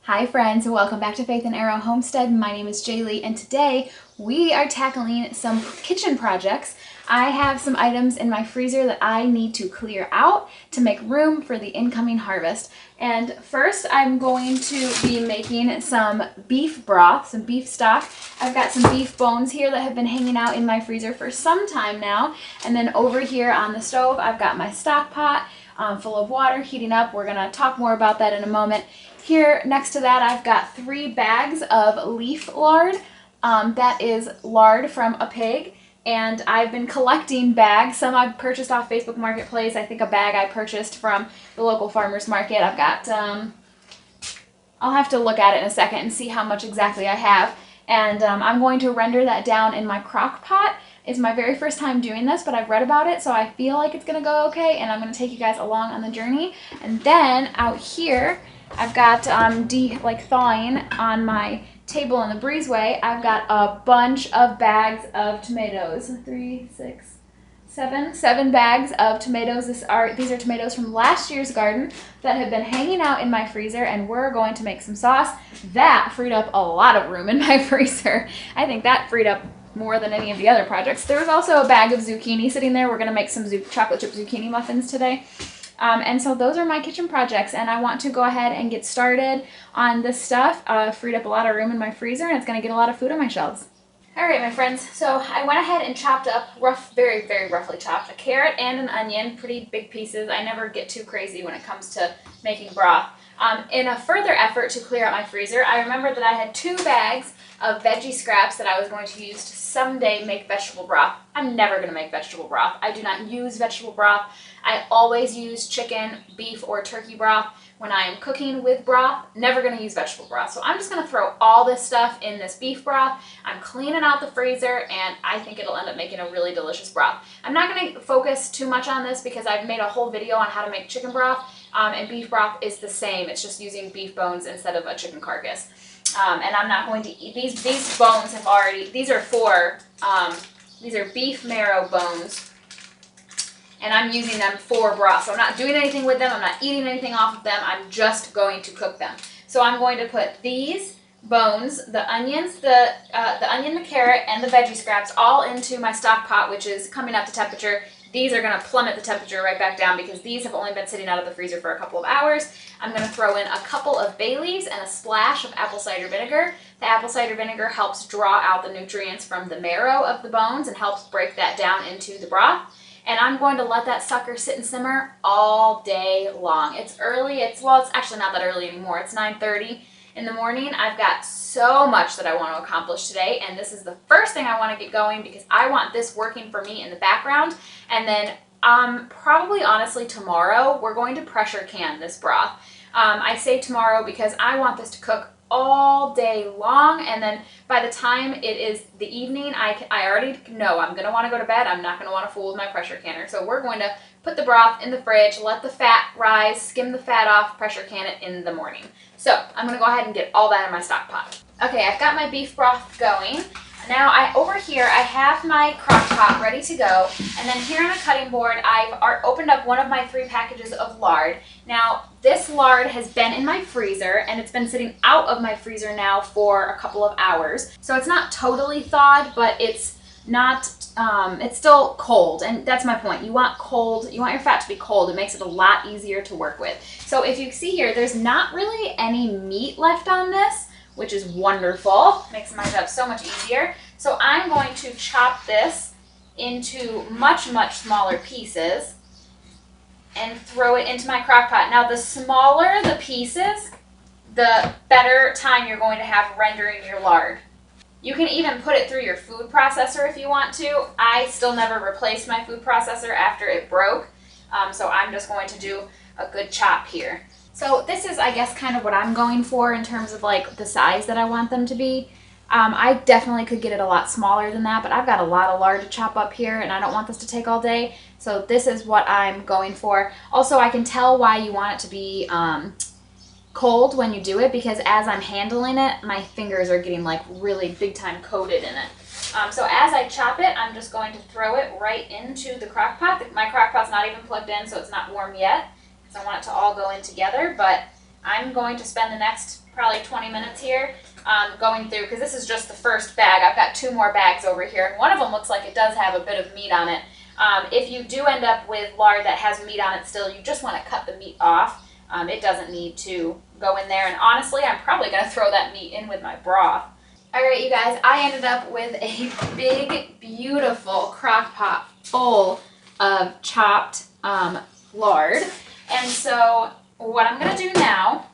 Hi friends, welcome back to Faith and Arrow Homestead. My name is Jaylee and today we are tackling some kitchen projects. I have some items in my freezer that I need to clear out to make room for the incoming harvest. And first I'm going to be making some beef broth, some beef stock. I've got some beef bones here that have been hanging out in my freezer for some time now. And then over here on the stove I've got my stock pot full of water heating up. We're going to talk more about that in a moment. Here next to that I've got 3 bags of leaf lard. That is lard from a pig, and I've been collecting bags. Some I've purchased off Facebook Marketplace. I think a bag I purchased from the local farmer's market. I've got, I'll have to look at it in a second and see how much exactly I have. And I'm going to render that down in my crock pot. It's my very first time doing this, but I've read about it, so I feel like it's going to go okay, and I'm going to take you guys along on the journey. And then out here, I've got thawing on my table in the breezeway. I've got a bunch of bags of tomatoes. 3, 6, 7 bags of tomatoes. These are tomatoes from last year's garden that have been hanging out in my freezer, and we're going to make some sauce. That freed up a lot of room in my freezer. I think that freed up more than any of the other projects. There was also a bag of zucchini sitting there. We're going to make some chocolate chip zucchini muffins today. And so those are my kitchen projects, and I want to go ahead and get started on this stuff. Freed up a lot of room in my freezer, and it's going to get a lot of food on my shelves. Alright my friends, so I went ahead and chopped up, very, very roughly chopped, a carrot and an onion, pretty big pieces. I never get too crazy when it comes to making broth. In a further effort to clear out my freezer, I remembered that I had 2 bags of veggie scraps that I was going to use to someday make vegetable broth. I'm never going to make vegetable broth. I do not use vegetable broth. I always use chicken, beef, or turkey broth when I am cooking with broth. Never going to use vegetable broth. So I'm just going to throw all this stuff in this beef broth. I'm cleaning out the freezer, and I think it'll end up making a really delicious broth. I'm not going to focus too much on this because I've made a whole video on how to make chicken broth, and beef broth is the same. It's just using beef bones instead of a chicken carcass. And I'm not going to eat these bones. These are beef marrow bones, and I'm using them for broth. So I'm not doing anything with them. I'm not eating anything off of them. I'm just going to cook them. So I'm going to put these bones, the onions, the onion, the carrot, and the veggie scraps all into my stock pot, which is coming up to temperature. These are going to plummet the temperature right back down because these have only been sitting out of the freezer for a couple of hours. I'm going to throw in a couple of bay leaves and a splash of apple cider vinegar. The apple cider vinegar helps draw out the nutrients from the marrow of the bones and helps break that down into the broth. And I'm going to let that sucker sit and simmer all day long. It's early. It's actually not that early anymore. It's 9:30 in the morning. I've got so much that I want to accomplish today, and this is the first thing I want to get going because I want this working for me in the background. And then probably honestly tomorrow we're going to pressure can this broth. I say tomorrow because I want this to cook all day long, and then by the time it is the evening, I already know I'm going to want to go to bed. I'm not going to want to fool with my pressure canner. So we're going to put the broth in the fridge, let the fat rise, skim the fat off, pressure can it in the morning. So I'm going to go ahead and get all that in my stock pot. Okay, I've got my beef broth going. Now over here I have my crock pot ready to go, and then here on a cutting board I've opened up one of my 3 packages of lard. Now this lard has been in my freezer, and it's been sitting out of my freezer now for a couple of hours. So it's not totally thawed, but it's not, it's still cold, and that's my point. You want your fat to be cold. It makes it a lot easier to work with. So if you see here, there's not really any meat left on this, which is wonderful. Makes my job so much easier. So I'm going to chop this into much, much smaller pieces and throw it into my crock pot. Now the smaller the pieces, the better time you're going to have rendering your lard. You can even put it through your food processor if you want to. I still never replaced my food processor after it broke, so I'm just going to do a good chop here. So this is, I guess, kind of what I'm going for in terms of like the size that I want them to be. I definitely could get it a lot smaller than that, but I've got a lot of lard to chop up here, and I don't want this to take all day. So this is what I'm going for. Also, I can tell why you want it to be cold when you do it, because as I'm handling it, my fingers are getting like really big time coated in it. So as I chop it, I'm just going to throw it right into the crock pot. My crock pot's not even plugged in, so it's not warm yet, because I want it to all go in together, but I'm going to spend the next probably 20 minutes here going through, because this is just the first bag. I've got 2 more bags over here, and one of them looks like it does have a bit of meat on it. If you do end up with lard that has meat on it still, you just want to cut the meat off. It doesn't need to go in there, and honestly, I'm probably going to throw that meat in with my broth. All right, you guys, I ended up with a big, beautiful crock pot full of chopped lard. And so what I'm going to do now,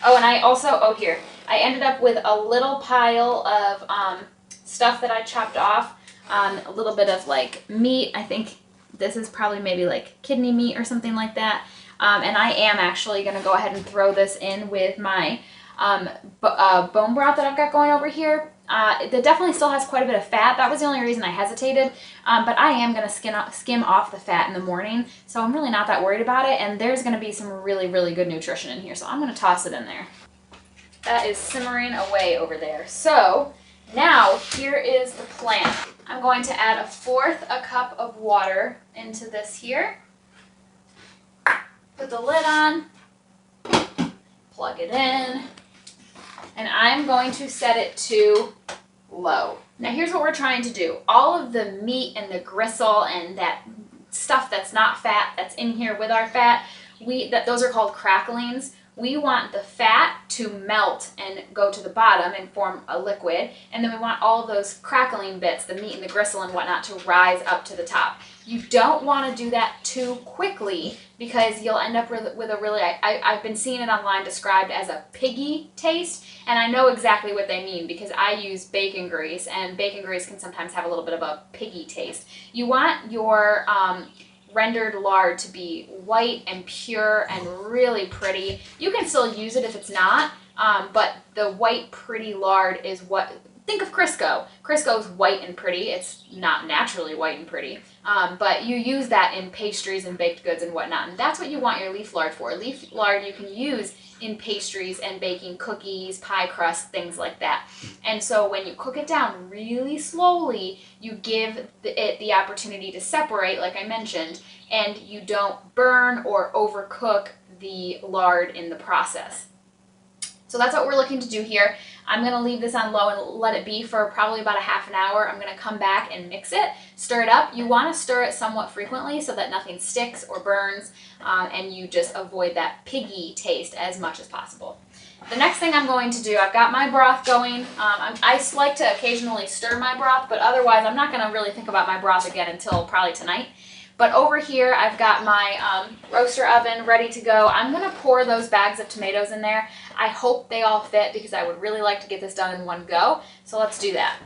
and I also, here, I ended up with a little pile of stuff that I chopped off, a little bit of like meat. I think this is probably maybe like kidney meat or something like that. And I am actually going to go ahead and throw this in with my bone broth that I've got going over here. It definitely still has quite a bit of fat. That was the only reason I hesitated, but I am going to skim off the fat in the morning, so I'm really not that worried about it, and there's going to be some really, really good nutrition in here, so I'm going to toss it in there. That is simmering away over there. So now here is the plan. I'm going to add 1/4 a cup of water into this here. Put the lid on, plug it in, and I'm going to set it to low. Now here's what we're trying to do. All of the meat and the gristle and that stuff that's not fat that's in here with our fat, those are called cracklings. We want the fat to melt and go to the bottom and form a liquid, and then we want all of those crackling bits, the meat and the gristle and whatnot, to rise up to the top. You don't want to do that too quickly, because you'll end up with a really, I've been seeing it online described as a piggy taste, and I know exactly what they mean because I use bacon grease, and bacon grease can sometimes have a little bit of a piggy taste. You want your rendered lard to be white and pure and really pretty. You can still use it if it's not, but the white pretty lard is what, think of Crisco. Crisco's white and pretty. It's not naturally white and pretty, but you use that in pastries and baked goods and whatnot, and that's what you want your leaf lard for. Leaf lard you can use in pastries and baking cookies, pie crust, things like that. And so when you cook it down really slowly, you give it the opportunity to separate, like I mentioned, and you don't burn or overcook the lard in the process. So that's what we're looking to do here. I'm going to leave this on low and let it be for probably about a half an hour. I'm going to come back and mix it, stir it up. You want to stir it somewhat frequently so that nothing sticks or burns, and you just avoid that piggy taste as much as possible. The next thing I'm going to do, I've got my broth going. I like to occasionally stir my broth, but otherwise I'm not going to really think about my broth again until probably tonight. But over here, I've got my roaster oven ready to go. I'm going to pour those bags of tomatoes in there. I hope they all fit because I would really like to get this done in one go. So let's do that.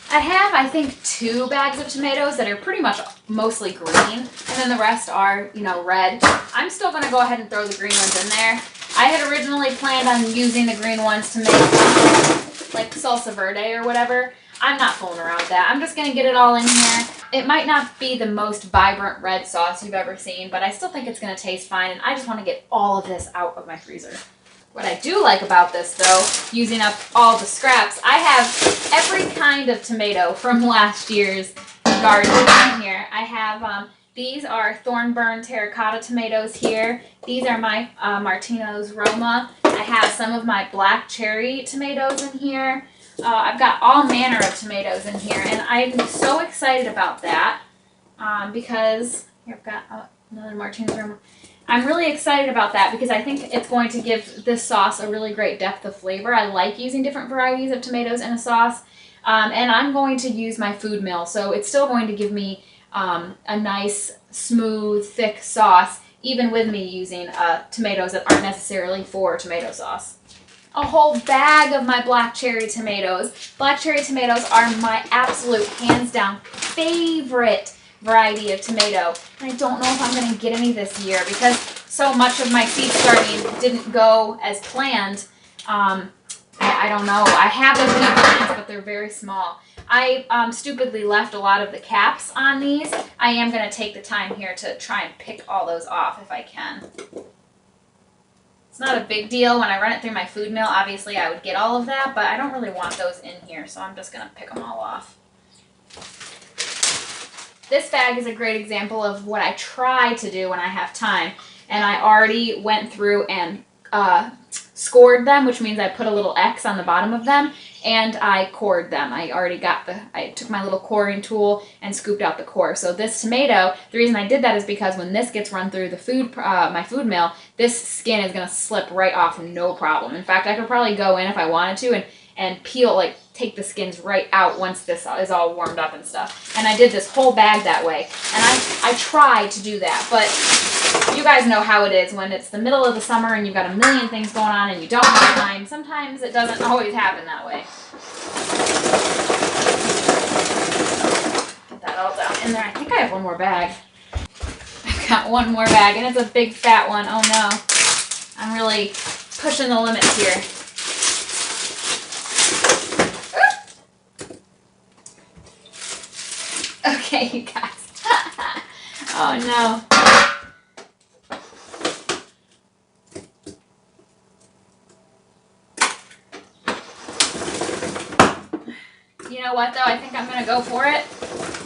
I have, I think, 2 bags of tomatoes that are pretty much mostly green, and then the rest are, red. I'm still going to go ahead and throw the green ones in there. I had originally planned on using the green ones to make like salsa verde or whatever. I'm not fooling around with that. I'm just going to get it all in here. It might not be the most vibrant red sauce you've ever seen, but I still think it's going to taste fine, and I just want to get all of this out of my freezer. What I do like about this, though, using up all the scraps, I have every kind of tomato from last year's garden in here. I have, these are Thornburn terracotta tomatoes here. These are my Martino's Roma. I have some of my black cherry tomatoes in here. I've got all manner of tomatoes in here, and I'm so excited about that because here I've got another Martino's Roma. I'm really excited about that because I think it's going to give this sauce a really great depth of flavor. I like using different varieties of tomatoes in a sauce, and I'm going to use my food mill, so it's still going to give me a nice, smooth, thick sauce, even with me using tomatoes that aren't necessarily for tomato sauce. A whole bag of my black cherry tomatoes. Black cherry tomatoes are my absolute, hands down, favorite variety of tomato. And I don't know if I'm going to get any this year because so much of my seed starting didn't go as planned. I don't know. I have those seed plants, but they're very small. I stupidly left a lot of the caps on these. I am going to take the time here to try and pick all those off if I can. It's not a big deal. When I run it through my food mill, obviously I would get all of that, but I don't really want those in here, so I'm just going to pick them all off. This bag is a great example of what I try to do when I have time, and I already went through and scored them, which means I put a little X on the bottom of them, and I cored them. I took my little coring tool and scooped out the core. So this tomato, the reason I did that is because when this gets run through the my food mill, this skin is gonna slip right off, no problem. In fact, I could probably go in if I wanted to and peel, like take the skins right out once this is all warmed up and stuff. And I did this whole bag that way. And I tried to do that, but you guys know how it is when it's the middle of the summer and you've got a million things going on and you don't have time. Sometimes it doesn't always happen that way. Get that all down in there. I think I have one more bag. I've got one more bag, and it's a big fat one. Oh no. I'm really pushing the limits here. Okay, you guys. Oh no. You know what though? I think I'm gonna go for it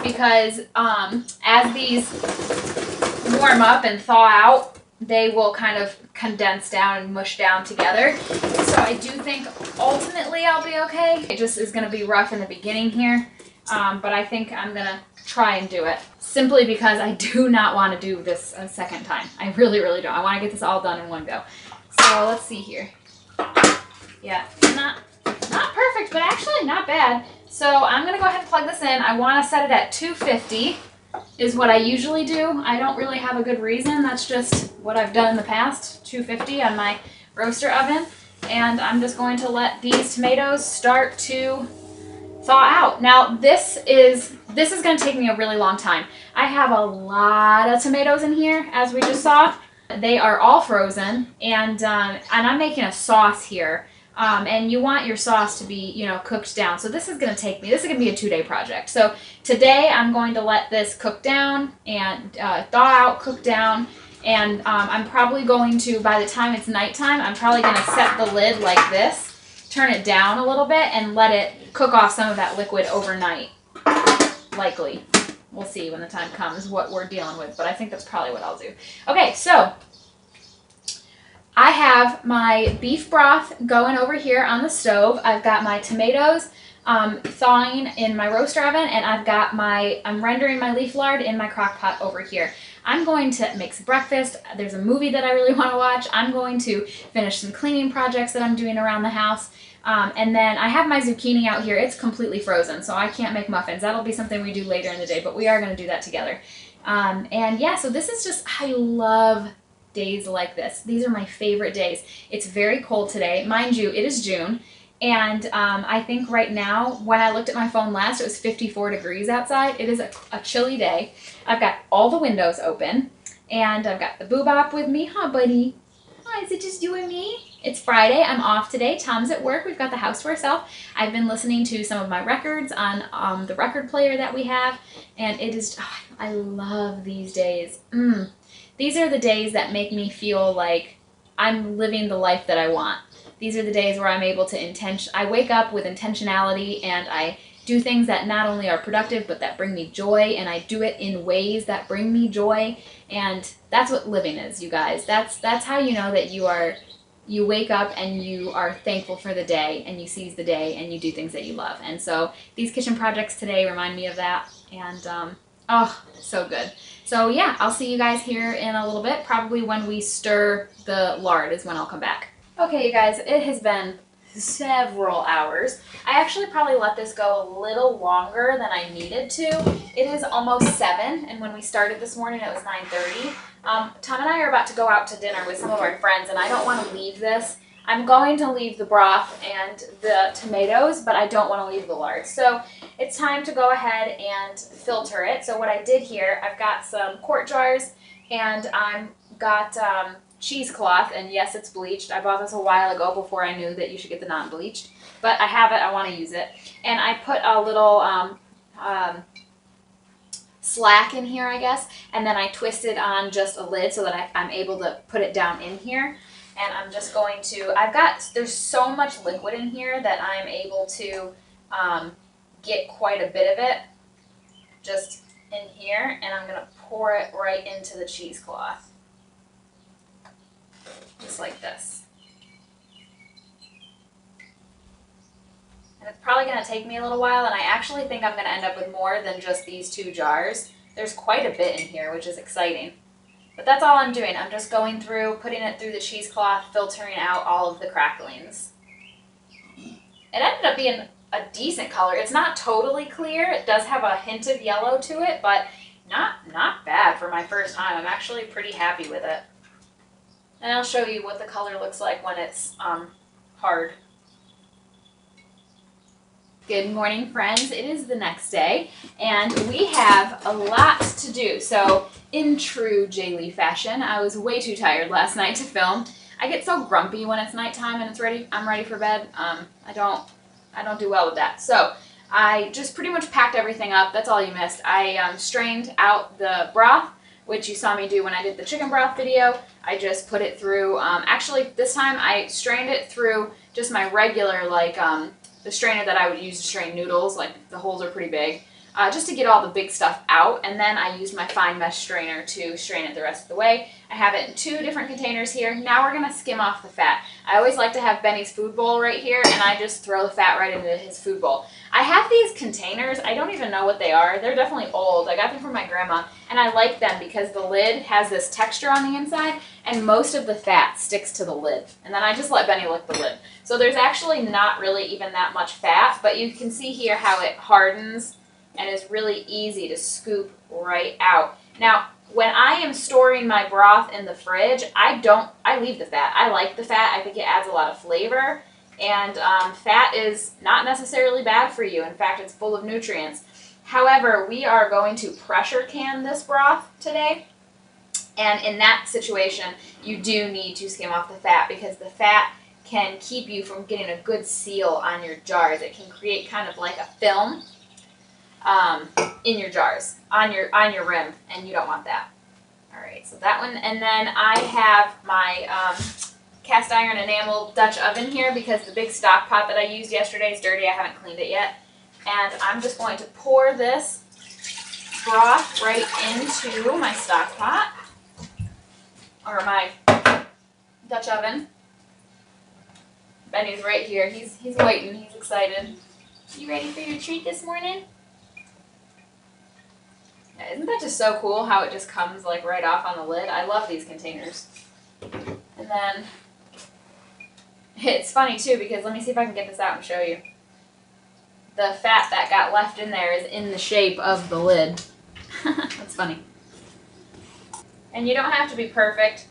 because as these warm up and thaw out, they will kind of condense down and mush down together. So I do think ultimately I'll be okay. It just is gonna be rough in the beginning here, but I think I'm gonna try and do it simply because I do not want to do this a second time. I really, really don't. I want to get this all done in one go. So let's see here. Yeah, not perfect, but actually not bad. So I'm going to go ahead and plug this in. I want to set it at 250 is what I usually do. I don't really have a good reason. That's just what I've done in the past, 250 on my roaster oven. And I'm just going to let these tomatoes start to thaw out. Now this is going to take me a really long time. I have a lot of tomatoes in here, as we just saw. They are all frozen, and I'm making a sauce here. And you want your sauce to be, you know, cooked down. So this is going to be a 2-day project. So today I'm going to let this cook down and thaw out, cook down. And I'm probably going to, by the time it's nighttime, I'm probably going to set the lid like this, turn it down a little bit, and let it cook off some of that liquid overnight. Likely. We'll see when the time comes what we're dealing with, but I think that's probably what I'll do. Okay, so I have my beef broth going over here on the stove. I've got my tomatoes thawing in my roaster oven, and I'm rendering my leaf lard in my crock pot over here. I'm going to make some breakfast. There's a movie that I really want to watch. I'm going to finish some cleaning projects that I'm doing around the house. And then I have my zucchini out here. It's completely frozen, so I can't make muffins. That'll be something we do later in the day, but we are going to do that together. And yeah, so this is just, I love days like this. These are my favorite days. It's very cold today. Mind you, it is June. And I think right now, when I looked at my phone last, it was 54 degrees outside. It is a chilly day. I've got all the windows open, and I've got the boobop with me. Huh, buddy? Hi, is it just you and me? It's Friday. I'm off today. Tom's at work. We've got the house to ourselves. I've been listening to some of my records on the record player that we have, and it is, oh, I love these days. These are the days that make me feel like I'm living the life that I want. These are the days where I'm able to I wake up with intentionality, and I do things that not only are productive, but that bring me joy, and I do it in ways that bring me joy, and that's what living is, you guys. That's how you know that you wake up and you are thankful for the day, and you seize the day, and you do things that you love. And so these kitchen projects today remind me of that, and oh, so good. So yeah, I'll see you guys here in a little bit. Probably when we stir the lard is when I'll come back. Okay, you guys, it has been several hours. I actually probably let this go a little longer than I needed to. It is almost 7, and when we started this morning, it was 9:30. Tom and I are about to go out to dinner with some of our friends, and I don't want to leave this. I'm going to leave the broth and the tomatoes, but I don't want to leave the lard. So it's time to go ahead and filter it. So what I did here, I've got some quart jars, and I've got cheesecloth, and yes, it's bleached. I bought this a while ago before I knew that you should get the non-bleached, but I have it. I want to use it. And I put a little slack in here, I guess, and then I twisted on just a lid so that I'm able to put it down in here. And I'm just going to, there's so much liquid in here that I'm able to get quite a bit of it just in here, and I'm going to pour it right into the cheesecloth. Just like this. probably going to take me a little while, and I actually think I'm going to end up with more than just these 2 jars. There's quite a bit in here, which is exciting. But that's all I'm doing. I'm just going through, putting it through the cheesecloth, filtering out all of the cracklings. It ended up being a decent color. It's not totally clear. It does have a hint of yellow to it, but not bad for my first time. I'm actually pretty happy with it. And I'll show you what the color looks like when it's hard. Good morning, friends. It is the next day, and we have a lot to do. So, in true Jaylee fashion, I was way too tired last night to film. I get so grumpy when it's nighttime and I'm ready for bed. I don't do well with that. So, I just pretty much packed everything up. That's all you missed. I strained out the broth, which you saw me do when I did the chicken broth video. I just put it through, actually this time I strained it through just my regular, like, the strainer that I would use to strain noodles, like the holes are pretty big, just to get all the big stuff out, and then I used my fine mesh strainer to strain it the rest of the way. I have it in 2 different containers here. Now we're going to skim off the fat. I always like to have Benny's food bowl right here, and I just throw the fat right into his food bowl. I have these containers. I don't even know what they are. They're definitely old. I got them from my grandma, and I like them because the lid has this texture on the inside, and most of the fat sticks to the lid. And then I just let Benny lick the lid. So there's actually not really even that much fat, but you can see here how it hardens and is really easy to scoop right out. Now, when I am storing my broth in the fridge, I leave the fat. I like the fat. I think it adds a lot of flavor. And fat is not necessarily bad for you. In fact, it's full of nutrients. However, we are going to pressure can this broth today. And in that situation, you do need to skim off the fat because the fat can keep you from getting a good seal on your jars. It can create kind of like a film in your jars, on your rim, and you don't want that. All right, so that one. And then I have my cast iron enamel Dutch oven here because the big stock pot that I used yesterday is dirty. I haven't cleaned it yet. And I'm just going to pour this broth right into my stock pot, or my Dutch oven. Benny's right here. He's waiting. He's excited. You ready for your treat this morning? Yeah, isn't that just so cool how it just comes like right off on the lid? I love these containers. And then it's funny too because let me see if I can get this out and show you. The fat that got left in there is in the shape of the lid. That's funny. And you don't have to be perfect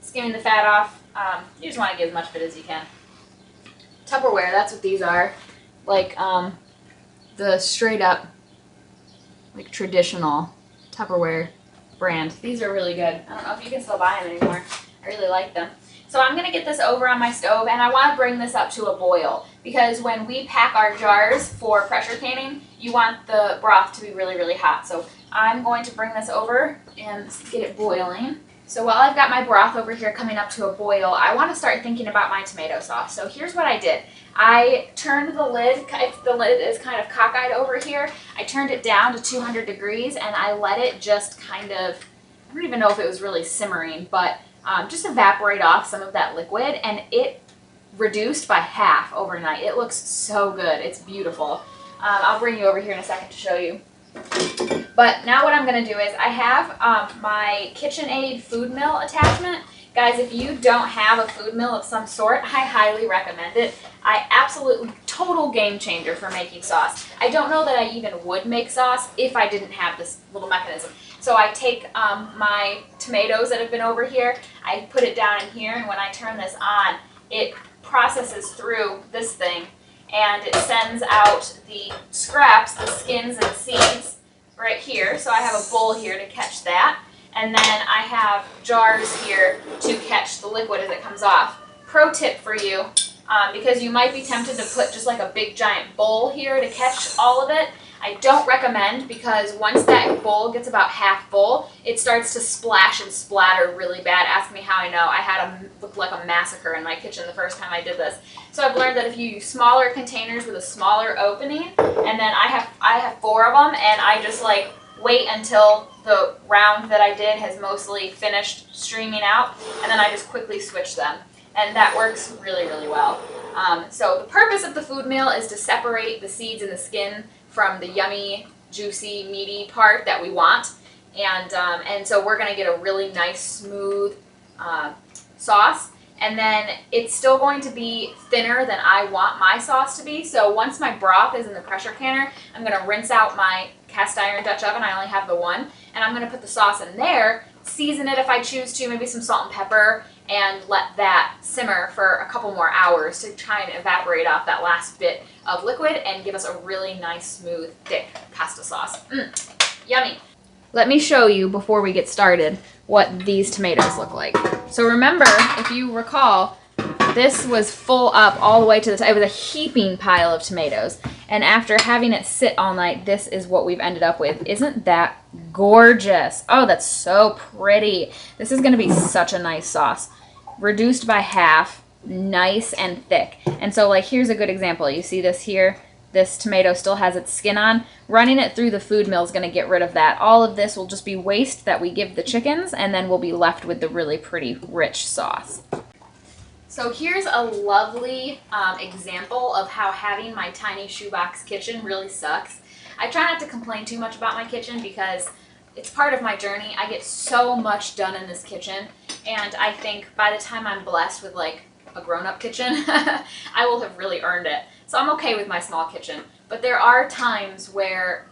skimming the fat off. You just want to get as much of it as you can. Tupperware, that's what these are. Like the straight up, like traditional Tupperware brand. These are really good. I don't know if you can still buy them anymore. I really like them. So I'm going to get this over on my stove, and I want to bring this up to a boil because when we pack our jars for pressure canning, you want the broth to be really, really hot. So I'm going to bring this over and get it boiling. So while I've got my broth over here coming up to a boil, I want to start thinking about my tomato sauce. So here's what I did. I turned the lid, if the lid is kind of cockeyed over here, I turned it down to 200 degrees and I let it just kind of, I don't even know if it was really simmering, but just evaporate off some of that liquid, and it reduced by half overnight. It looks so good. It's beautiful. I'll bring you over here in a second to show you. But now what I'm going to do is I have my KitchenAid food mill attachment. Guys, if you don't have a food mill of some sort, I highly recommend it. I absolutely, total game changer for making sauce. I don't know that I even would make sauce if I didn't have this little mechanism. So I take my tomatoes that have been over here, I put it down in here, and when I turn this on, it processes through this thing, and it sends out the scraps, the skins and seeds, right here. So I have a bowl here to catch that. And then I have jars here to catch the liquid as it comes off. Pro tip for you, because you might be tempted to put just like a big giant bowl here to catch all of it. I don't recommend, because once that bowl gets about half full, it starts to splash and splatter really bad. Ask me how I know. I had look like a massacre in my kitchen the first time I did this. So I've learned that if you use smaller containers with a smaller opening, and then I have 4 of them, and I just like wait until the round that I did has mostly finished streaming out, and then I just quickly switch them. And that works really, really well. So the purpose of the food meal is to separate the seeds and the skin from the yummy, juicy, meaty part that we want. And so we're going to get a really nice, smooth sauce. And then it's still going to be thinner than I want my sauce to be. So once my broth is in the pressure canner, I'm going to rinse out my cast iron Dutch oven. I only have the one. And I'm going to put the sauce in there, season it if I choose to, maybe some salt and pepper, and let that simmer for a couple more hours to try and evaporate off that last bit of liquid and give us a really nice, smooth, thick pasta sauce. Yummy. Let me show you, before we get started, what these tomatoes look like. So remember, if you recall, this was full up all the way to the top. It was a heaping pile of tomatoes. And after having it sit all night, this is what we've ended up with. Isn't that gorgeous? Oh, that's so pretty. This is going to be such a nice sauce. Reduced by half, nice and thick. And so, like, here's a good example. You see this here? This tomato still has its skin on. Running it through the food mill is going to get rid of that. All of this will just be waste that we give the chickens, and then we'll be left with the really pretty, rich sauce. So here's a lovely example of how having my tiny shoebox kitchen really sucks. I try not to complain too much about my kitchen because it's part of my journey. I get so much done in this kitchen, and I think by the time I'm blessed with like a grown-up kitchen, I will have really earned it. So I'm okay with my small kitchen, but there are times where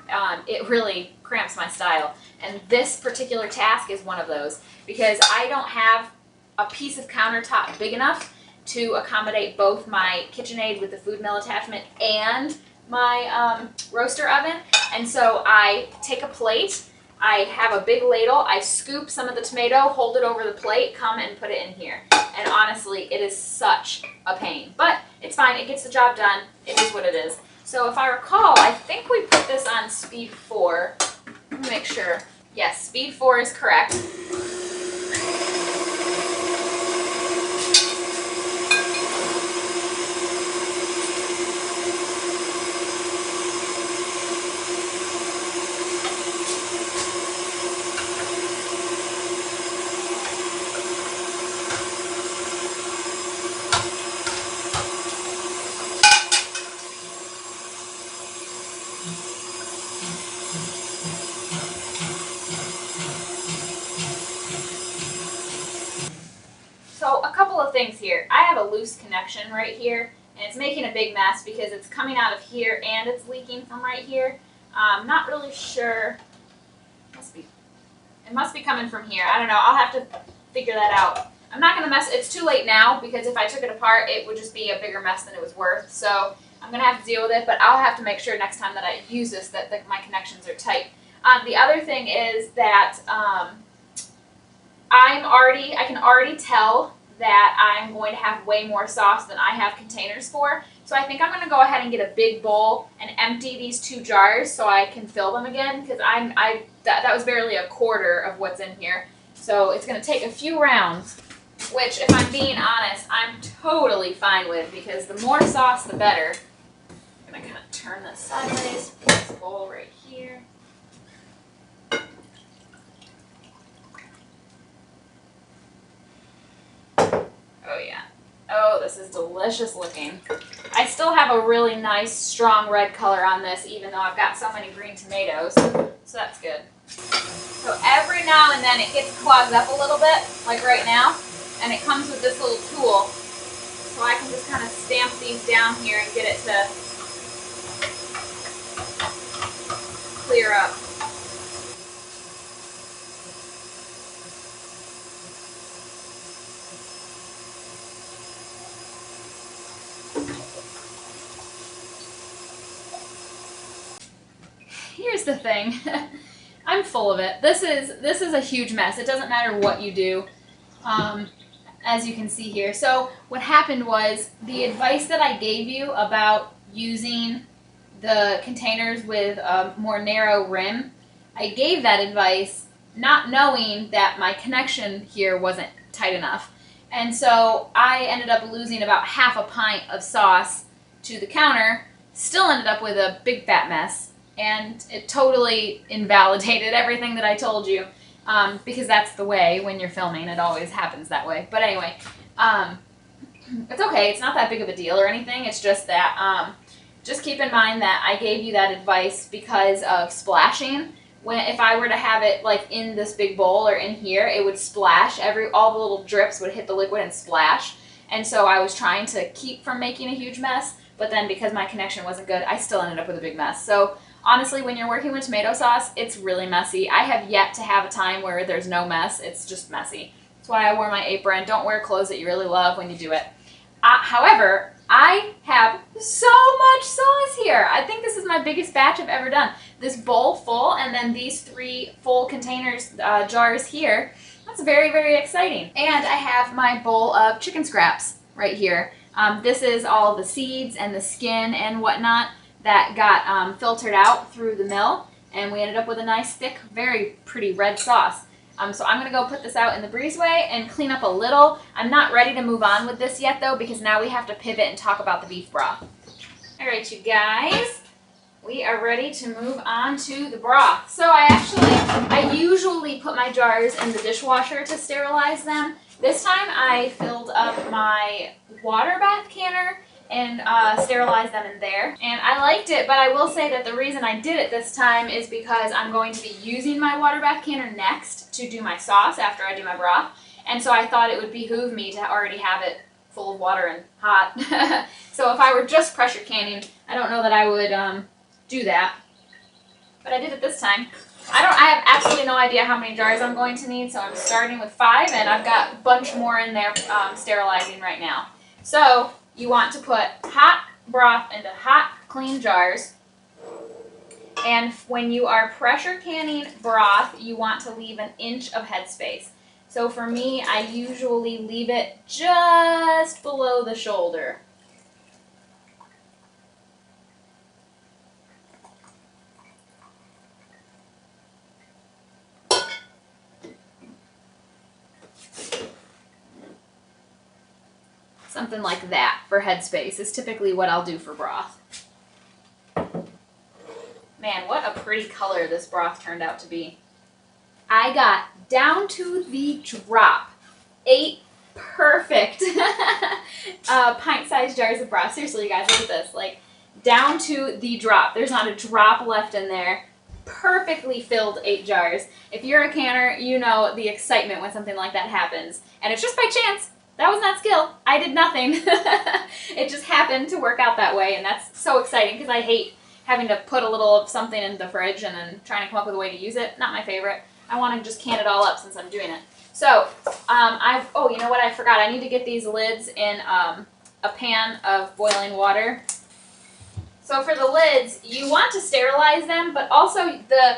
it really cramps my style, and this particular task is one of those because I don't have a piece of countertop big enough to accommodate both my KitchenAid with the food mill attachment and my roaster oven. And so I take a plate, I have a big ladle, I scoop some of the tomato, hold it over the plate, come and put it in here. And honestly, it is such a pain, but it's fine, it gets the job done, it is what it is. So if I recall, I think we put this on speed 4. Let me make sure. Yes, speed 4 is correct. So a couple of things here. I have a loose connection right here, and it's making a big mess because it's coming out of here and it's leaking from right here. I'm not really sure. It must be coming from here. I don't know. I'll have to figure that out. I'm not going to mess. It's too late now because if I took it apart, it would just be a bigger mess than it was worth. So I'm going to have to deal with it, but I'll have to make sure next time that I use this that my connections are tight. The other thing is that I can already tell that I'm going to have way more sauce than I have containers for. So I think I'm going to go ahead and get a big bowl and empty these 2 jars so I can fill them again because that was barely a quarter of what's in here. So it's going to take a few rounds, which if I'm being honest, I'm totally fine with because the more sauce, the better. I'm going to kind of turn this sideways, put this bowl right here. Oh yeah. Oh, this is delicious looking. I still have a really nice, strong red color on this, even though I've got so many green tomatoes. So that's good. So every now and then it gets clogged up a little bit, like right now, and it comes with this little tool. So I can just kind of stamp these down here and get it to clear up. Here's the thing. I'm full of it. This is a huge mess. It doesn't matter what you do, as you can see here. So what happened was the advice that I gave you about using the containers with a more narrow rim, I gave that advice not knowing that my connection here wasn't tight enough. And so I ended up losing about half a pint of sauce to the counter, still ended up with a big fat mess. And it totally invalidated everything that I told you, because that's the way when you're filming. It always happens that way. But anyway, It's okay. It's not that big of a deal or anything. It's just that just keep in mind that I gave you that advice because of splashing. If I were to have it like in this big bowl or in here, it would splash. All the little drips would hit the liquid and splash. And so I was trying to keep from making a huge mess, but then because my connection wasn't good, I still ended up with a big mess. So honestly, when you're working with tomato sauce, it's really messy. I have yet to have a time where there's no mess. It's just messy. That's why I wore my apron. Don't wear clothes that you really love when you do it. However, I have so much sauce here. I think this is my biggest batch I've ever done. This bowl full, and then these 3 full containers, jars here. That's very, very exciting. And I have my bowl of chicken scraps right here. This is all the seeds and the skin and whatnot that got filtered out through the mill, and we ended up with a nice, thick, very pretty red sauce. So I'm going to go put this out in the breezeway and clean up a little. I'm not ready to move on with this yet, though, because now we have to pivot and talk about the beef broth. All right, you guys, we are ready to move on to the broth. So I usually put my jars in the dishwasher to sterilize them. This time I filled up my water bath canner and sterilize them in there. And I liked it, but I will say that the reason I did it this time is because I'm going to be using my water bath canner next to do my sauce after I do my broth. And so I thought it would behoove me to already have it full of water and hot. So if I were just pressure canning, I don't know that I would do that. But I did it this time. I have absolutely no idea how many jars I'm going to need, so I'm starting with 5, and I've got a bunch more in there sterilizing right now. So you want to put hot broth into hot, clean jars. And when you are pressure canning broth, you want to leave an inch of headspace. So for me, I usually leave it just below the shoulder. Something like that for headspace is typically what I'll do for broth. Man, what a pretty color this broth turned out to be. I got down to the drop 8 perfect pint-sized jars of broth. Seriously, you guys, look at this. Like, down to the drop. There's not a drop left in there. Perfectly filled 8 jars. If you're a canner, you know the excitement when something like that happens. And it's just by chance. That was not skill. I did nothing. It just happened to work out that way, and that's so exciting because I hate having to put a little of something in the fridge and then trying to come up with a way to use it. Not my favorite. I want to just can it all up since I'm doing it. So, you know what I forgot? I need to get these lids in a pan of boiling water. So for the lids, you want to sterilize them, but also the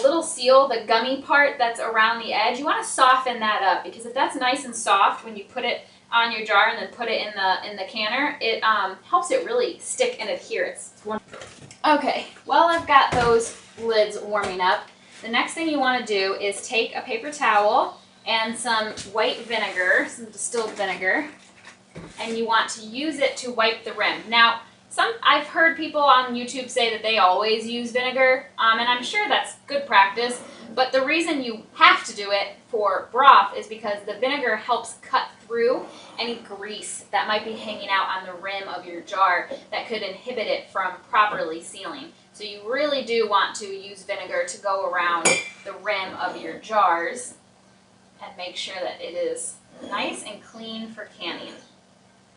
little seal, the gummy part that's around the edge, you want to soften that up, because if that's nice and soft when you put it on your jar and then put it in the canner, it helps it really stick and adhere. It's wonderful. Okay, well, I've got those lids warming up. The next thing you want to do is take a paper towel and some white vinegar, some distilled vinegar, and you want to use it to wipe the rim. Now, I've heard people on YouTube say that they always use vinegar, and I'm sure that's good practice, but the reason you have to do it for broth is because the vinegar helps cut through any grease that might be hanging out on the rim of your jar that could inhibit it from properly sealing. So you really do want to use vinegar to go around the rim of your jars and make sure that it is nice and clean for canning.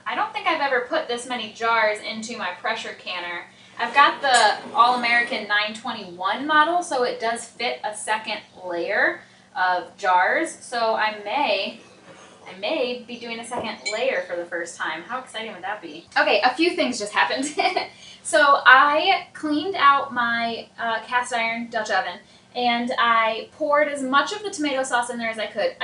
I don't think I've ever put this many jars into my pressure canner. I've got the All-American 921 model, so it does fit a second layer of jars. So I may be doing a second layer for the first time. How exciting would that be? Okay, a few things just happened. So I cleaned out my cast iron Dutch oven, and I poured as much of the tomato sauce in there as I could.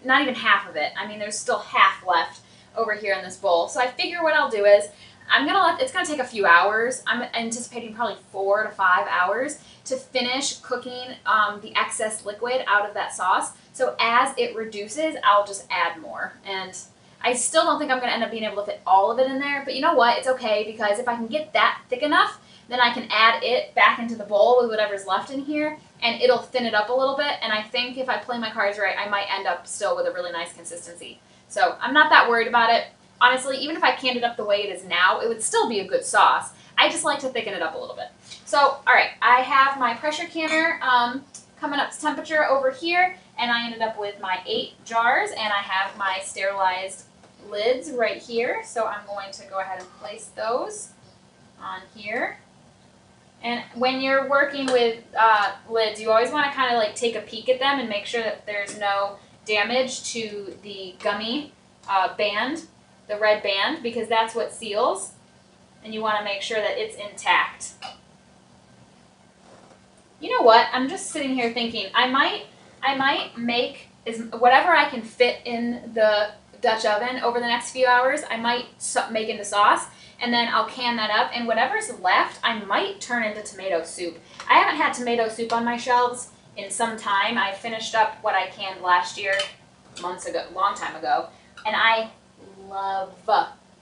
Not even half of it. I mean, there's still half left over here in this bowl. So I figure what I'll do is it's gonna take a few hours. I'm anticipating probably 4 to 5 hours to finish cooking the excess liquid out of that sauce. So as it reduces, I'll just add more. And I still don't think I'm gonna end up being able to fit all of it in there, but you know what? It's okay, because if I can get that thick enough, then I can add it back into the bowl with whatever's left in here, and it'll thin it up a little bit. And I think if I play my cards right, I might end up still with a really nice consistency. So I'm not that worried about it. honestly, even if I canned it up the way it is now, it would still be a good sauce. I just like to thicken it up a little bit. So, all right, I have my pressure canner coming up to temperature over here, and I ended up with my 8 jars, and I have my sterilized lids right here. So I'm going to go ahead and place those on here. And when you're working with lids, you always want to kind of like take a peek at them and make sure that there's no damage to the gummy band, the red band, because that's what seals. And you want to make sure that it's intact. You know what? I'm just sitting here thinking I might make whatever I can fit in the Dutch oven over the next few hours. I might make into sauce, and then I'll can that up, and whatever's left I might turn into tomato soup. I haven't had tomato soup on my shelves in some time. I finished up what I canned last year, months ago, long time ago, and I love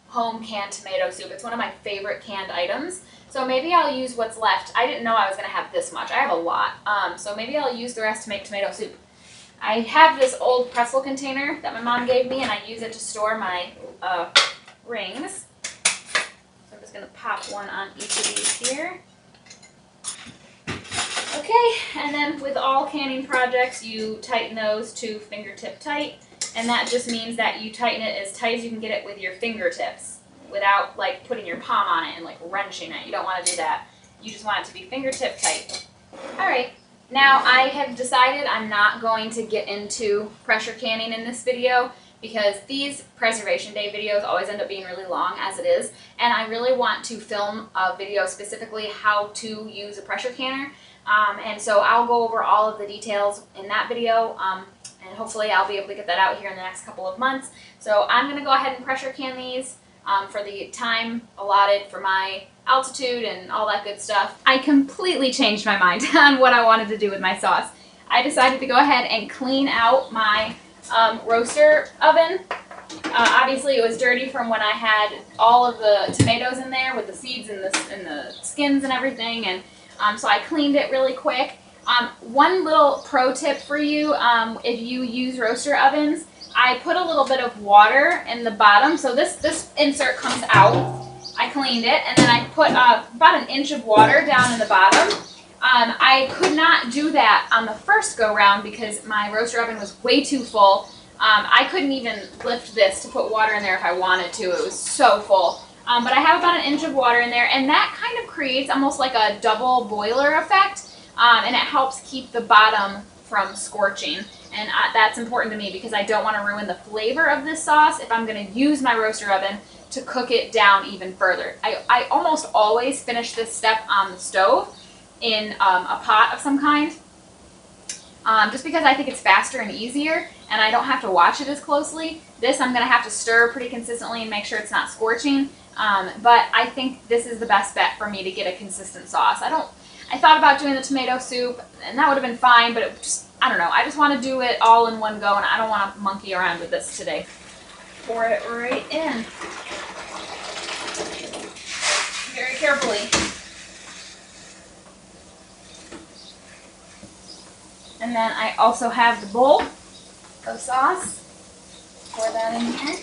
home canned tomato soup. It's one of my favorite canned items. So maybe I'll use what's left. I didn't know I was going to have this much. I have a lot. So maybe I'll use the rest to make tomato soup. I have this old pretzel container that my mom gave me, and I use it to store my rings. So I'm just going to pop one on each of these here. Okay, and then with all canning projects, you tighten those to fingertip tight. And that just means that you tighten it as tight as you can get it with your fingertips without like putting your palm on it and like wrenching it. You don't want to do that. You just want it to be fingertip tight. All right, now I have decided I'm not going to get into pressure canning in this video because these preservation day videos always end up being really long as it is. And I really want to film a video specifically how to use a pressure canner. And so I'll go over all of the details in that video. And hopefully I'll be able to get that out here in the next couple of months. So I'm going to go ahead and pressure can these for the time allotted for my altitude and all that good stuff. I completely changed my mind on what I wanted to do with my sauce. I decided to go ahead and clean out my roaster oven. Obviously it was dirty from when I had all of the tomatoes in there with the seeds and the skins and everything, and so I cleaned it really quick. One little pro tip for you, if you use roaster ovens, I put a little bit of water in the bottom. So this insert comes out. I cleaned it, and then I put about an inch of water down in the bottom. I could not do that on the first go round because my roaster oven was way too full. I couldn't even lift this to put water in there if I wanted to. It was so full. But I have about an inch of water in there, and that kind of creates almost like a double boiler effect. And it helps keep the bottom from scorching, and that's important to me because I don't want to ruin the flavor of this sauce if I'm going to use my roaster oven to cook it down even further. I almost always finish this step on the stove in a pot of some kind, just because I think it's faster and easier, and I don't have to watch it as closely. This I'm going to have to stir pretty consistently and make sure it's not scorching, but I think this is the best bet for me to get a consistent sauce. I thought about doing the tomato soup, and that would have been fine, but it just, I don't know. I just want to do it all in one go, and I don't want to monkey around with this today. Pour it right in. Very carefully. And then I also have the bowl of sauce. Pour that in here.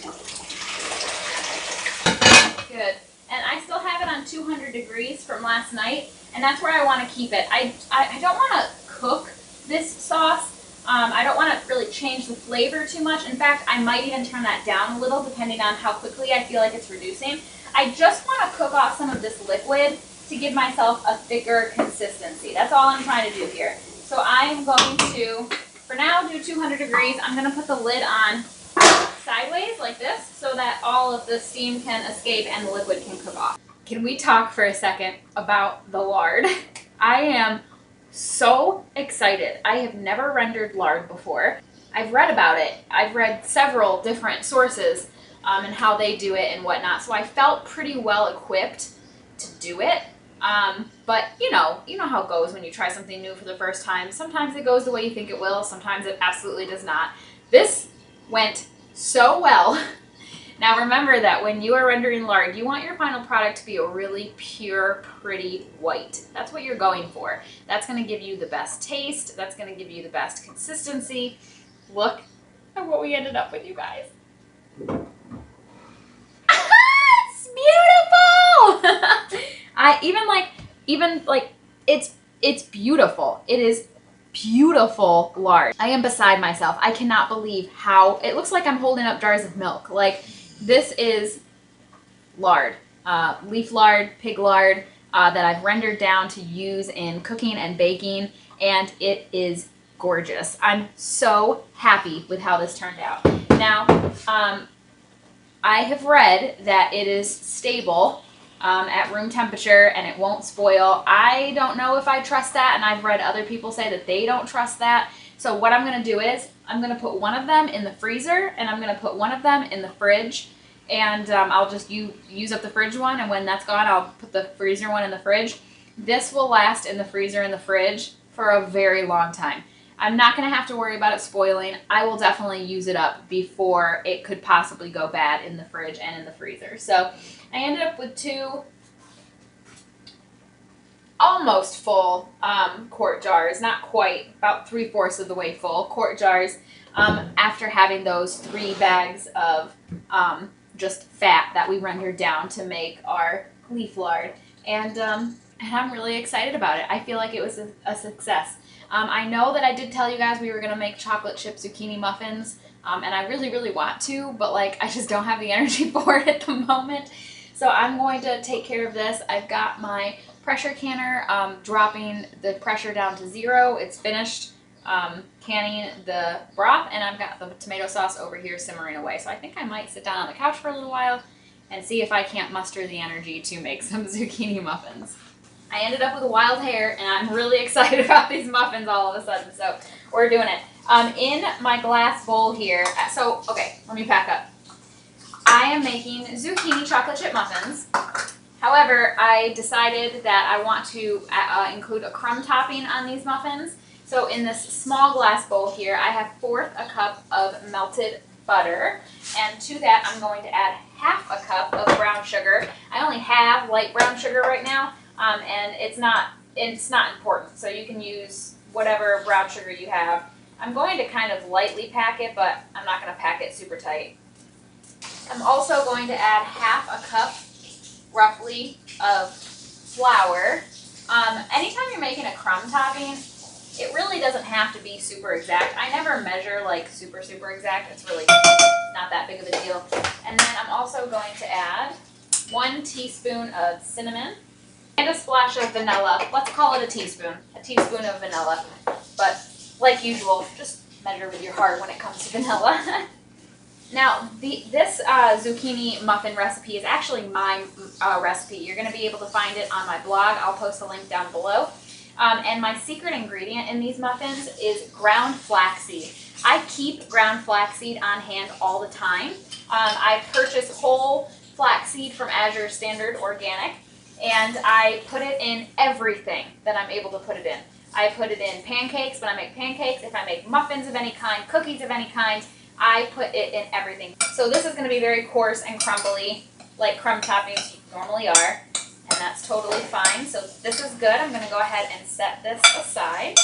Good. And I still have it on 200 degrees from last night, and that's where I want to keep it. I don't want to cook this sauce. I don't want to really change the flavor too much. In fact, I might even turn that down a little depending on how quickly I feel like it's reducing. I just want to cook off some of this liquid to give myself a thicker consistency. That's all I'm trying to do here. So I'm going to, for now, do 200 degrees. I'm going to put the lid on sideways like this so that all of the steam can escape and the liquid can cook off. Can we talk for a second about the lard? I am so excited. I have never rendered lard before. I've read about it. I've read several different sources and how they do it and whatnot, so I felt pretty well equipped to do it. But you know how it goes when you try something new for the first time. Sometimes it goes the way you think it will, sometimes it absolutely does not. This went so well. Now remember that when you are rendering lard, you want your final product to be a really pure, pretty white. That's what you're going for. That's going to give you the best taste. That's going to give you the best consistency. Look at what we ended up with, you guys. it's beautiful. It is beautiful lard. I am beside myself. I cannot believe how it looks like I'm holding up jars of milk. Like, this is lard, leaf lard, pig lard, that I've rendered down to use in cooking and baking, and it is gorgeous. I'm so happy with how this turned out. Now, I have read that it is stable at room temperature and it won't spoil. I don't know if I trust that, and I've read other people say that they don't trust that. So what I'm going to do is I'm going to put one of them in the freezer and I'm going to put one of them in the fridge, and I'll just use up the fridge one, and when that's gone I'll put the freezer one in the fridge. This will last in the freezer and the fridge for a very long time. I'm not going to have to worry about it spoiling. I will definitely use it up before it could possibly go bad in the fridge and in the freezer. So I ended up with 2 almost full quart jars, not quite, about 3/4 of the way full quart jars, after having those 3 bags of just fat that we rendered down to make our leaf lard. And I'm really excited about it. I feel like it was a success. I know that I did tell you guys we were going to make chocolate chip zucchini muffins, and I really, really want to, but like I just don't have the energy for it at the moment. So I'm going to take care of this. I've got my pressure canner dropping the pressure down to 0. It's finished canning the broth, and I've got the tomato sauce over here simmering away. So I think I might sit down on the couch for a little while and see if I can't muster the energy to make some zucchini muffins. I ended up with a wild hair, and I'm really excited about these muffins all of a sudden, so we're doing it. In my glass bowl here, so, okay, let me pack up. I am making zucchini chocolate chip muffins. However, I decided that I want to include a crumb topping on these muffins. So in this small glass bowl here, I have 1/4 a cup of melted butter, and to that I'm going to add 1/2 a cup of brown sugar. I only have light brown sugar right now. And it's not important, so you can use whatever brown sugar you have. I'm going to kind of lightly pack it, but I'm not going to pack it super tight. I'm also going to add 1/2 a cup, roughly, of flour. Anytime you're making a crumb topping, it really doesn't have to be super exact. I never measure like super exact. It's really not that big of a deal. And then I'm also going to add 1 teaspoon of cinnamon and a splash of vanilla. Let's call it a teaspoon of vanilla. But like usual, just measure with your heart when it comes to vanilla. Now, this zucchini muffin recipe is actually my recipe. You're going to be able to find it on my blog. I'll post a link down below. And my secret ingredient in these muffins is ground flaxseed. I keep ground flaxseed on hand all the time. I purchase whole flaxseed from Azure Standard Organic, and I put it in everything that I'm able to put it in. I put it in pancakes when I make pancakes. If I make muffins of any kind, cookies of any kind, I put it in everything. So this is going to be very coarse and crumbly, like crumb toppings normally are, and that's totally fine. So this is good. I'm going to go ahead and set this aside.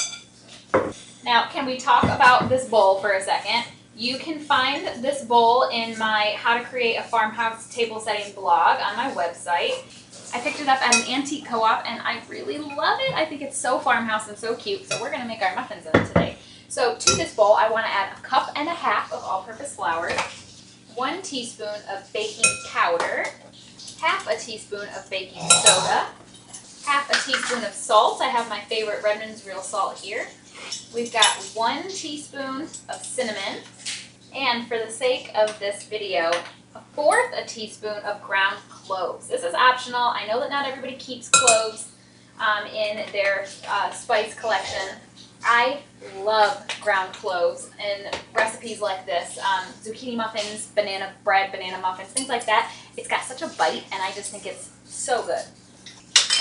Now, can we talk about this bowl for a second? You can find this bowl in my How to Create a Farmhouse Table Setting blog on my website. I picked it up at an antique co-op, and I really love it. I think it's so farmhouse and so cute, so we're going to make our muffins in it today. So to this bowl, I want to add 1.5 cups of all-purpose flour, 1 teaspoon of baking powder, 1/2 teaspoon of baking soda, 1/2 teaspoon of salt. I have my favorite Redmond's Real Salt here. We've got 1 teaspoon of cinnamon, and for the sake of this video, 1/4 teaspoon of ground cloves. This is optional. I know that not everybody keeps cloves in their spice collection. I love ground cloves in recipes like this. Zucchini muffins, banana bread, banana muffins, things like that. It's got such a bite, and I just think it's so good.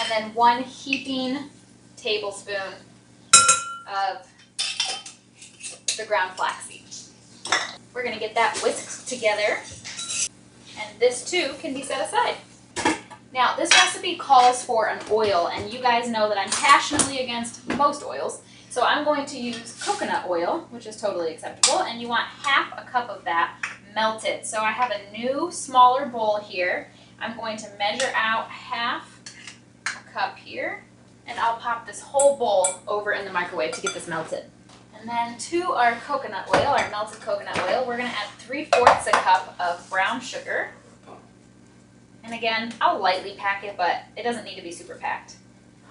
And then 1 heaping tablespoon of the ground flaxseed. We're going to get that whisked together, and this too can be set aside. Now, this recipe calls for an oil, and you guys know that I'm passionately against most oils, so I'm going to use coconut oil, which is totally acceptable, and you want 1/2 cup of that melted. So I have a new, smaller bowl here. I'm going to measure out half a cup here, and I'll pop this whole bowl over in the microwave to get this melted. And then to our coconut oil, our melted coconut oil, we're going to add 3/4 a cup of brown sugar. And again, I'll lightly pack it, but it doesn't need to be super packed.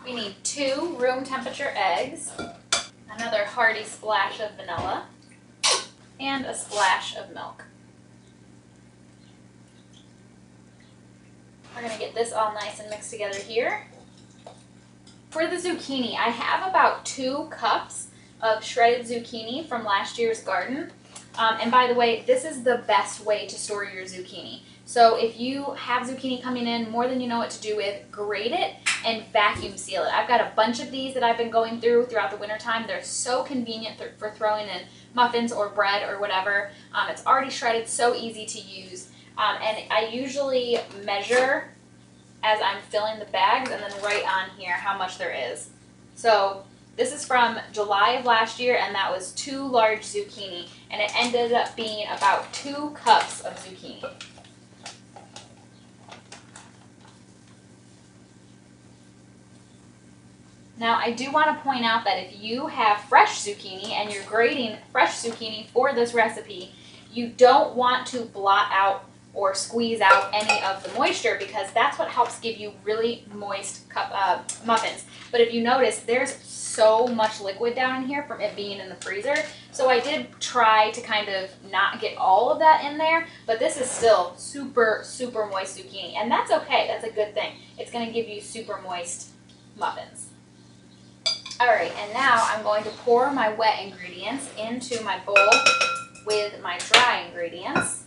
We need 2 room temperature eggs, another hearty splash of vanilla, and a splash of milk. We're going to get this all nice and mixed together here. For the zucchini, I have about 2 cups of shredded zucchini from last year's garden. And by the way, this is the best way to store your zucchini. So if you have zucchini coming in more than you know what to do with, grate it and vacuum seal it. I've got a bunch of these that I've been going through throughout the winter time. They're so convenient for throwing in muffins or bread or whatever. It's already shredded, so easy to use. And I usually measure as I'm filling the bags and then write on here how much there is. So this is from July of last year, and that was 2 large zucchini, and it ended up being about 2 cups of zucchini. Now, I do want to point out that if you have fresh zucchini and you're grating fresh zucchini for this recipe, you don't want to blot out or squeeze out any of the moisture, because that's what helps give you really moist muffins. But if you notice, there's so much liquid down in here from it being in the freezer. So I did try to kind of not get all of that in there, but this is still super, super moist zucchini. And that's okay, that's a good thing. It's gonna give you super moist muffins. All right, and now I'm going to pour my wet ingredients into my bowl with my dry ingredients.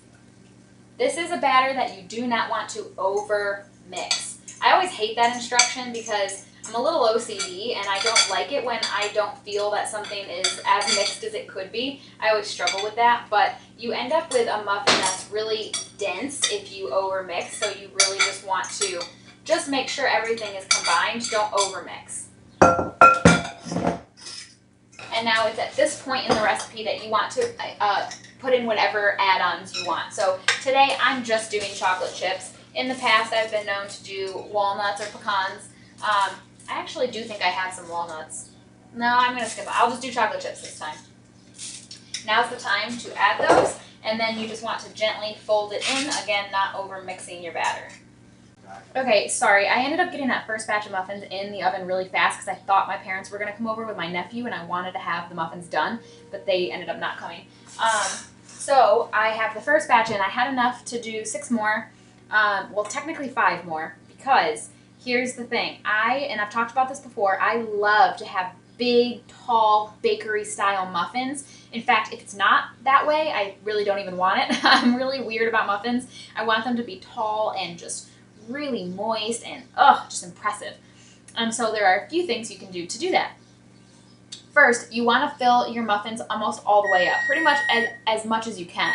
This is a batter that you do not want to over mix. I always hate that instruction because I'm a little OCD and I don't like it when I don't feel that something is as mixed as it could be. I always struggle with that, but you end up with a muffin that's really dense if you over mix, so you really just want to just make sure everything is combined, don't over mix. And now it's at this point in the recipe that you want to put in whatever add-ons you want. So today I'm just doing chocolate chips. In the past I've been known to do walnuts or pecans. I actually do think I have some walnuts. No, I'm going to skip it. I'll just do chocolate chips this time. Now's the time to add those, and then you just want to gently fold it in, again, not over mixing your batter. Okay, sorry, I ended up getting that first batch of muffins in the oven really fast because I thought my parents were going to come over with my nephew and I wanted to have the muffins done, but they ended up not coming. So I have the first batch in. I had enough to do 6 more, well, technically 5 more, because here's the thing. And I've talked about this before, I love to have big, tall, bakery-style muffins. In fact, if it's not that way, I really don't even want it. I'm really weird about muffins. I want them to be tall and just really moist and, just impressive. So there are a few things you can do to do that. First, you want to fill your muffins almost all the way up, pretty much as much as you can.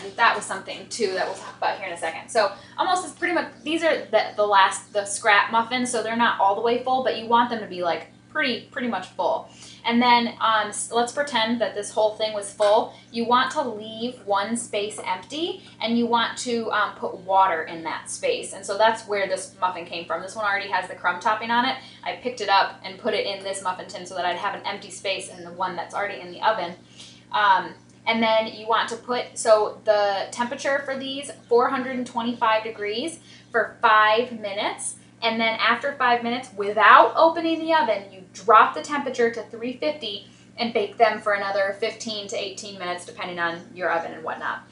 And that was something, too, that we'll talk about here in a second. So almost as pretty much, these are the scrap muffins, so they're not all the way full, but you want them to be like pretty much full. And then let's pretend that this whole thing was full. You want to leave one space empty, and you want to put water in that space. And so that's where this muffin came from. This one already has the crumb topping on it. I picked it up and put it in this muffin tin so that I'd have an empty space in the one that's already in the oven. And then you want to put, so the temperature for these, 425 degrees for 5 minutes. And then after 5 minutes, without opening the oven, you drop the temperature to 350 and bake them for another 15 to 18 minutes, depending on your oven and whatnot.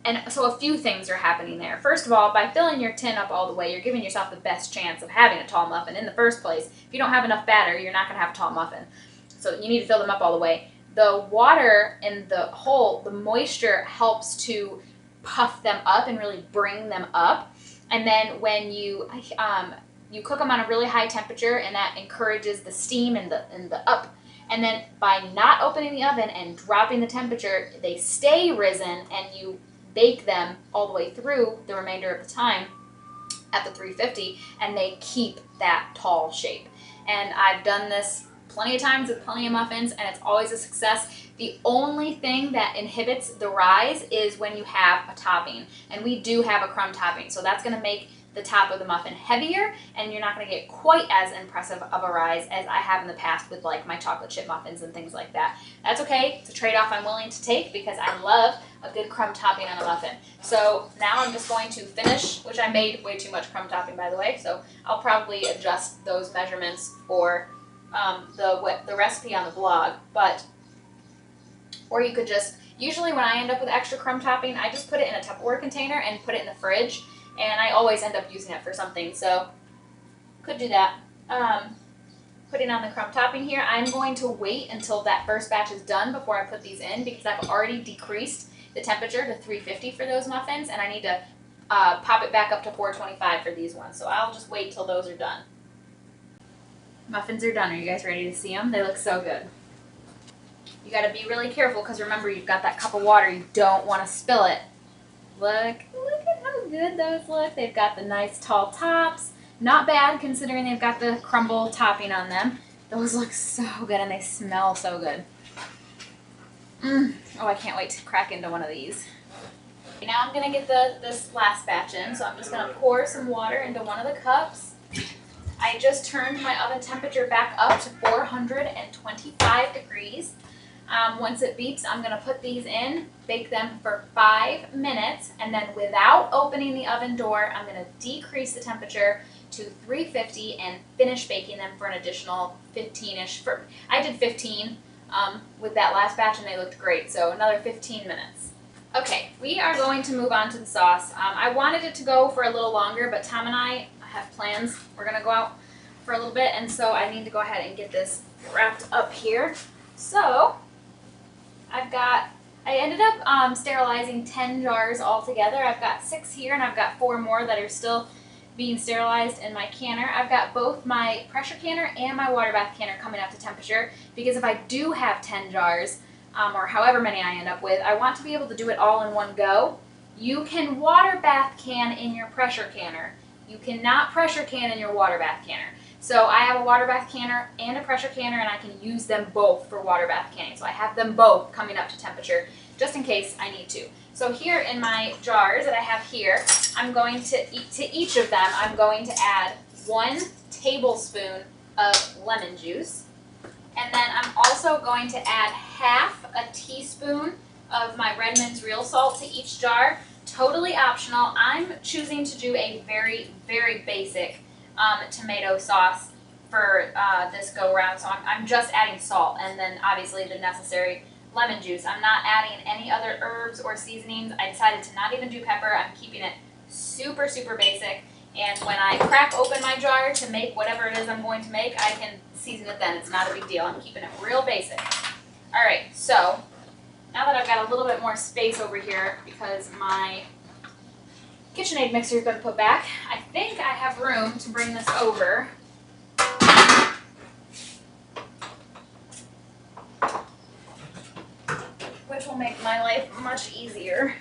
And so a few things are happening there. First of all, by filling your tin up all the way, you're giving yourself the best chance of having a tall muffin in the first place. If you don't have enough batter, you're not going to have a tall muffin. So you need to fill them up all the way. The water in the hole, the moisture helps to puff them up and really bring them up. And then when you cook them on a really high temperature, and that encourages the steam and the up. And then by not opening the oven and dropping the temperature, they stay risen, and you bake them all the way through the remainder of the time at the 350, and they keep that tall shape. And I've done this plenty of times with plenty of muffins, and it's always a success. The only thing that inhibits the rise is when you have a topping, and we do have a crumb topping, so that's going to make the top of the muffin heavier, and you're not going to get quite as impressive of a rise as I have in the past with like my chocolate chip muffins and things like that. That's okay. It's a trade-off I'm willing to take because I love a good crumb topping on a muffin. So now I'm just going to finish, which I made way too much crumb topping, by the way, so I'll probably adjust those measurements for the recipe on the blog, or you could just, usually when I end up with extra crumb topping, I just put it in a Tupperware container and put it in the fridge, and I always end up using it for something, so could do that. Putting on the crumb topping here, I'm going to wait until that first batch is done before I put these in because I've already decreased the temperature to 350 for those muffins, and I need to pop it back up to 425 for these ones, so I'll just wait till those are done. Muffins are done. Are you guys ready to see them? They look so good. You got to be really careful because remember, you've got that cup of water. You don't want to spill it. Look at how good those look. They've got the nice tall tops. Not bad considering they've got the crumble topping on them. Those look so good and they smell so good. Oh, I can't wait to crack into one of these. Now I'm going to get this last batch in, so I'm just going to pour some water into one of the cups. I just turned my oven temperature back up to 425 degrees. Once it beeps, I'm going to put these in, bake them for 5 minutes, and then without opening the oven door, I'm going to decrease the temperature to 350 and finish baking them for an additional 15-ish. I did 15 with that last batch, and they looked great, so another 15 minutes. Okay, we are going to move on to the sauce. I wanted it to go for a little longer, but Tom and I have plans. We're going to go out for a little bit, and so I need to go ahead and get this wrapped up here. So I ended up sterilizing 10 jars altogether. I've got 6 here, and I've got 4 more that are still being sterilized in my canner. I've got both my pressure canner and my water bath canner coming up to temperature because if I do have 10 jars, or however many I end up with, I want to be able to do it all in one go. You can water bath can in your pressure canner. You cannot pressure can in your water bath canner. So I have a water bath canner and a pressure canner, and I can use them both for water bath canning. So I have them both coming up to temperature just in case I need to. So here in my jars that I have here, I'm going to each of them, I'm going to add 1 tablespoon of lemon juice. And then I'm also going to add half a teaspoon of my Redmond's real salt to each jar. Totally optional. I'm choosing to do a very, very basic tomato sauce for this go round. So I'm just adding salt and then obviously the necessary lemon juice. I'm not adding any other herbs or seasonings. I decided to not even do pepper. I'm keeping it super, super basic. And when I crack open my jar to make whatever it is I'm going to make, I can season it then. It's not a big deal. I'm keeping it real basic. All right, so now that I've got a little bit more space over here because my KitchenAid mixer has been put back, I think I have room to bring this over. Which will make my life much easier.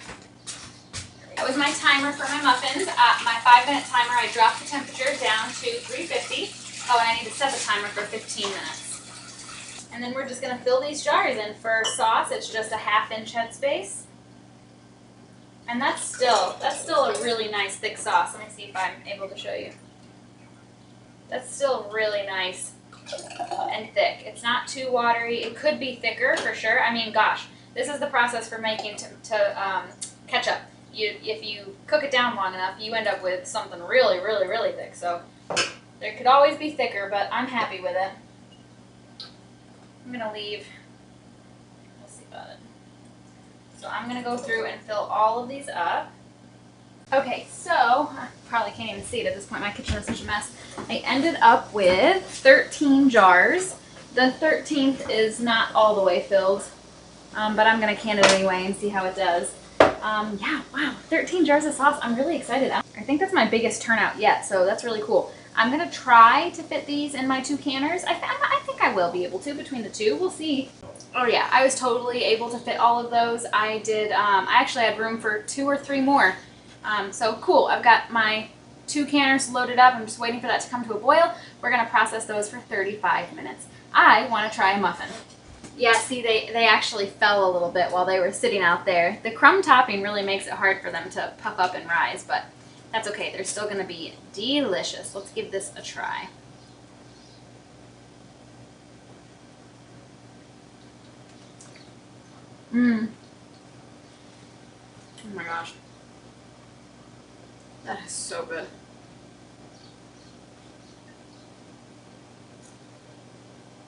That was my timer for my muffins. My 5-minute timer, I dropped the temperature down to 350. Oh, and I need to set the timer for 15 minutes. And then we're just going to fill these jars in. For sauce, it's just a 1/2 inch headspace. And that's still a really nice thick sauce. Let me see if I'm able to show you. That's still really nice and thick. It's not too watery. It could be thicker for sure. I mean, gosh, this is the process for making ketchup. If you cook it down long enough, you end up with something really, really, really thick. So there could always be thicker, but I'm happy with it. I'm going to leave, we'll see about it. So I'm going to go through and fill all of these up. Okay, so I probably can't even see it at this point. My kitchen is such a mess. I ended up with 13 jars. The 13th is not all the way filled, but I'm going to can it anyway and see how it does. Yeah, wow, 13 jars of sauce. I'm really excited. I think that's my biggest turnout yet, so that's really cool. I'm going to try to fit these in my 2 canners. I think I will be able to between the 2. We'll see. Oh yeah, I was totally able to fit all of those. I actually had room for 2 or 3 more. So cool. I've got my 2 canners loaded up. I'm just waiting for that to come to a boil. We're going to process those for 35 minutes. I want to try a muffin. Yeah, see, they actually fell a little bit while they were sitting out there. The crumb topping really makes it hard for them to puff up and rise, but that's okay. They're still going to be delicious. Let's give this a try. Mmm. Oh my gosh. That is so good.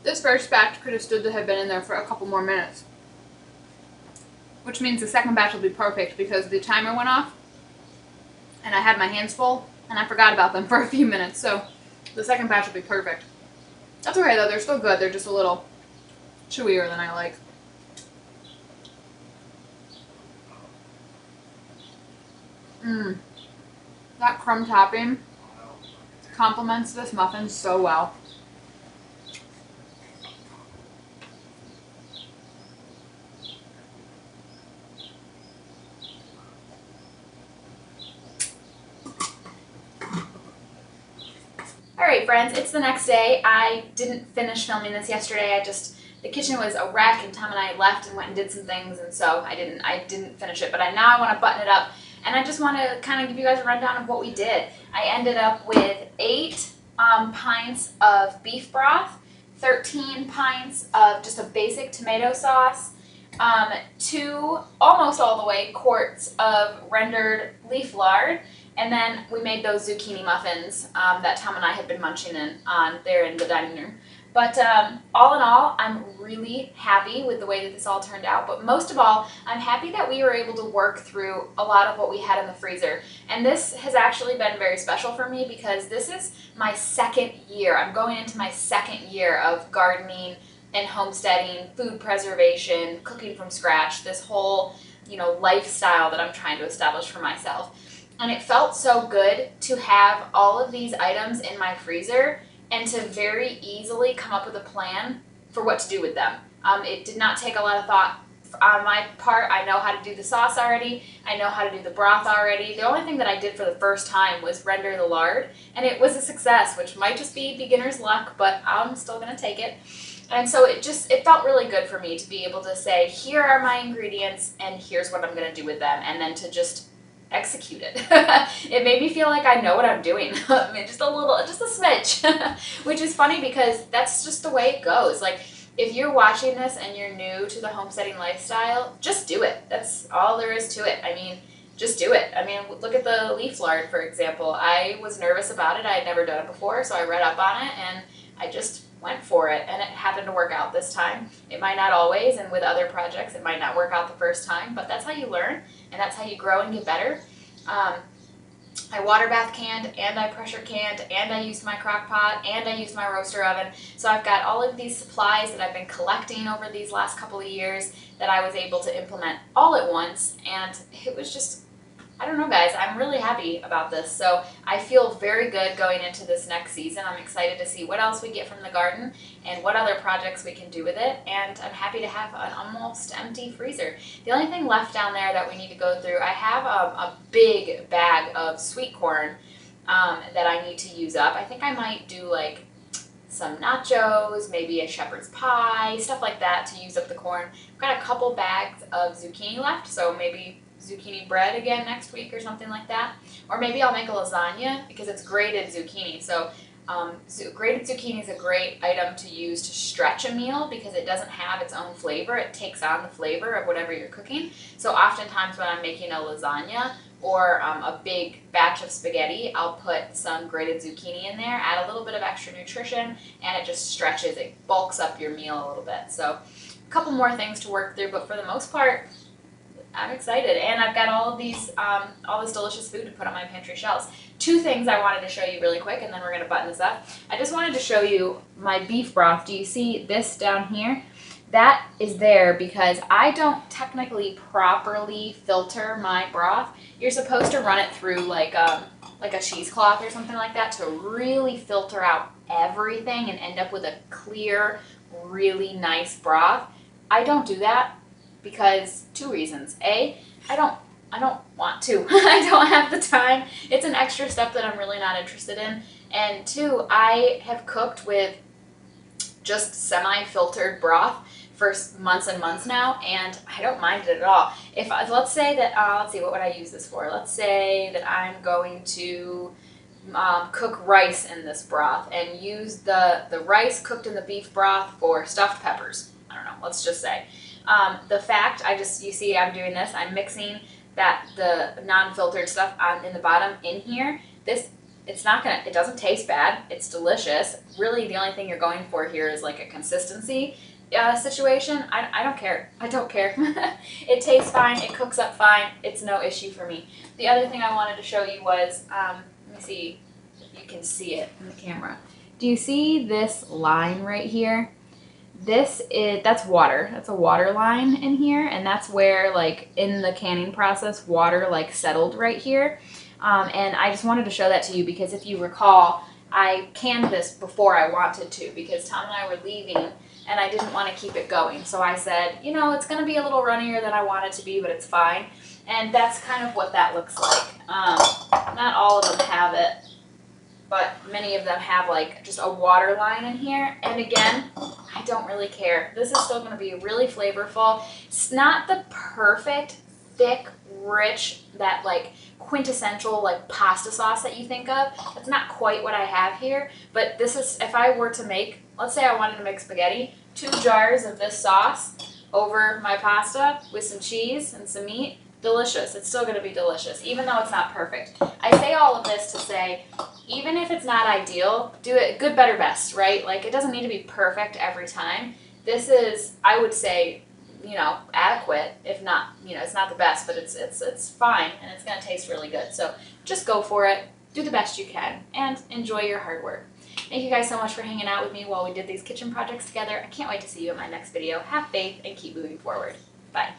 This first batch could have stood to have been in there for a couple more minutes. Which means the second batch will be perfect because the timer went off and I had my hands full and I forgot about them for a few minutes. So the second batch will be perfect. That's okay though, they're still good. They're just a little chewier than I like. Mmm. That crumb topping complements this muffin so well. Alright friends, it's the next day. I didn't finish filming this yesterday. The kitchen was a wreck and Tom and I left and went and did some things, and so I didn't finish it. But now I want to button it up, and I just want to kind of give you guys a rundown of what we did. I ended up with 8 pints of beef broth, 13 pints of just a basic tomato sauce, 2 almost all the way quarts of rendered leaf lard, and then we made those zucchini muffins that Tom and I had been munching on there in the dining room. But all in all, I'm really happy with the way that this all turned out. But most of all, I'm happy that we were able to work through a lot of what we had in the freezer. And this has actually been very special for me because this is my second year. I'm going into my second year of gardening and homesteading, food preservation, cooking from scratch, this whole, lifestyle that I'm trying to establish for myself. And it felt so good to have all of these items in my freezer and to very easily come up with a plan for what to do with them. It did not take a lot of thought on my part. I know how to do the sauce already. I know how to do the broth already. The only thing that I did for the first time was render the lard, and it was a success, which might just be beginner's luck, but I'm still gonna take it. And so it felt really good for me to be able to say, here are my ingredients and here's what I'm gonna do with them, and then to just execute it. It made me feel like I know what I'm doing. I mean, just a smidge, which is funny because that's just the way it goes. Like, if you're watching this and you're new to the homesteading lifestyle, just do it. That's all there is to it. I mean, just do it. I mean, look at the leaf lard, for example. I was nervous about it. I had never done it before, so I read up on it and I just went for it, and it happened to work out this time. It might not always, and with other projects it might not work out the first time, but that's how you learn and that's how you grow and get better. I water bath canned, and I pressure canned, and I used my crock pot, and I used my roaster oven. So I've got all of these supplies that I've been collecting over these last couple of years that I was able to implement all at once, and it was just, I don't know guys, I'm really happy about this. So I feel very good going into this next season. I'm excited to see what else we get from the garden and what other projects we can do with it, and I'm happy to have an almost empty freezer. The only thing left down there that we need to go through, I have a big bag of sweet corn that I need to use up. I think I might do like some nachos, maybe a shepherd's pie, stuff like that to use up the corn. I've got a couple bags of zucchini left, so maybe zucchini bread again next week or something like that. Or maybe I'll make a lasagna because it's grated zucchini. So grated zucchini is a great item to use to stretch a meal because it doesn't have its own flavor. It takes on the flavor of whatever you're cooking. So oftentimes when I'm making a lasagna or a big batch of spaghetti, I'll put some grated zucchini in there, add a little bit of extra nutrition, and it just stretches, it bulks up your meal a little bit. So a couple more things to work through, but for the most part, I'm excited, and I've got all of these, all this delicious food to put on my pantry shelves. 2 things I wanted to show you really quick, and then we're going to button this up. I just wanted to show you my beef broth. Do you see this down here? That is there because I don't technically properly filter my broth. You're supposed to run it through like a cheesecloth or something like that to really filter out everything and end up with a clear, really nice broth. I don't do that because 2 reasons. A, I don't want to. I don't have the time. It's an extra step that I'm really not interested in. And 2, I have cooked with just semi-filtered broth for months and months now, and I don't mind it at all. If let's say that, let's see, what would I use this for? Let's say that I'm going to cook rice in this broth and use the rice cooked in the beef broth for stuffed peppers. I don't know, let's just say. The fact, you see I'm doing this, I'm mixing the non-filtered stuff in the bottom in here. It doesn't taste bad, it's delicious. Really the only thing you're going for here is like a consistency situation. I don't care. I don't care. It tastes fine, it cooks up fine, it's no issue for me. The other thing I wanted to show you was, let me see if you can see it in the camera. Do you see this line right here? That's water. That's a water line in here, and that's where, like, in the canning process, water like settled right here. And I just wanted to show that to you because if you recall, I canned this before I wanted to because Tom and I were leaving and I didn't want to keep it going. So I said, you know, it's going to be a little runnier than I want it to be, but it's fine. And that's kind of what that looks like. Not all of them have it, but many of them have like just a water line in here. And again, I don't really care. This is still going to be really flavorful. It's not the perfect, thick, rich, that like quintessential like pasta sauce that you think of. That's not quite what I have here, but this is, if I were to make, let's say I wanted to make spaghetti, 2 jars of this sauce over my pasta with some cheese and some meat, delicious. It's still going to be delicious, even though it's not perfect. I say all of this to say, even if it's not ideal, do it good, better, best, right? Like, it doesn't need to be perfect every time. This is, I would say, you know, adequate, if not, you know, it's not the best, but it's fine, and it's going to taste really good. So just go for it, do the best you can, and enjoy your hard work. Thank you guys so much for hanging out with me while we did these kitchen projects together. I can't wait to see you in my next video. Have faith and keep moving forward. Bye.